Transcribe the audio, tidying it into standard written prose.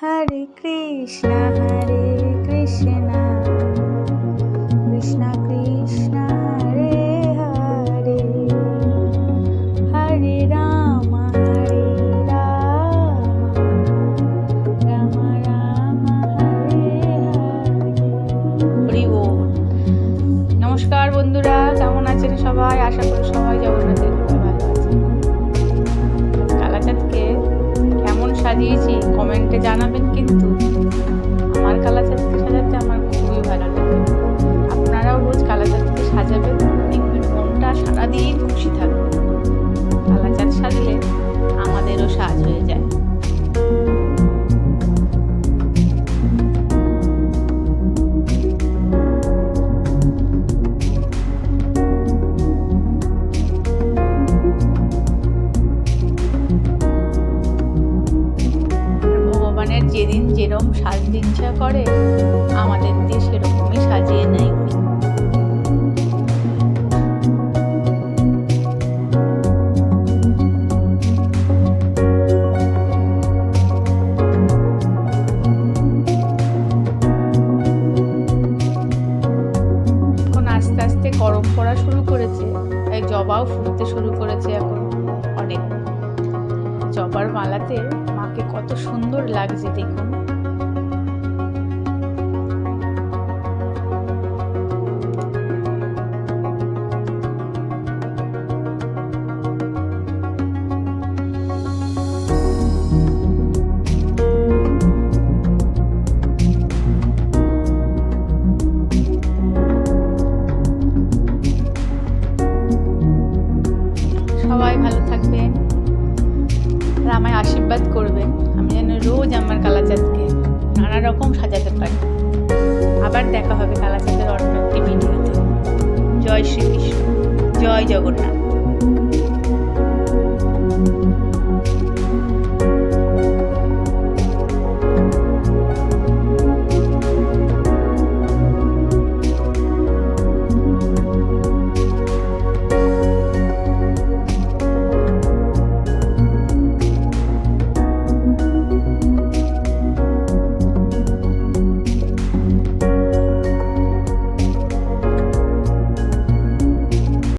হরে কৃষ্ণ কৃষ্ণ কৃষ্ণ হরে হরে হরে রাম রাম রাম হরে হরে। হরি বল। নমস্কার বন্ধুরা, কেমন আছেন সবাই? আশা করি সবাই জগন্নাথের কৃপায় ভালো আছেন। কালাচাঁদকে কেমন সাজিয়েছি কমেন্টে জানাবেন, কিন্তু আমার কালাচাঁদকে সাজাতে আমার খুবই ভালো লাগে। আপনারাও রোজ কালাচাঁদকে সাজাবেন, দেখবেন মনটা সারাদিন খুশি থাকবে। কালাচাঁদ সাজলে আমাদেরও সাজ হয়ে যায়। ভগবানের যেদিন যেরকম সাজতে ইচ্ছা করে আমাদের দিয়ে সেরকমই সাজিয়ে নেয় উনি। এখন আস্তে আস্তে গরম পড়া শুরু করেছে, তাই জবাও ফুটতে শুরু করেছে। এখন অনেক জবার মালাতে মাকে কত সুন্দর লাগছে দেখুন। সবাই ভালো থাকবেন আর আমায় আশীর্বাদ করবেন, আমি যেন রোজ আমার কালাচাঁদকে নানা রকম সাজাতে পারি। আবার দেখা হবে কালাচাঁদের অন্য একটি ভিডিওতে। জয় শ্রীকৃষ্ণ, জয় জগন্নাথ।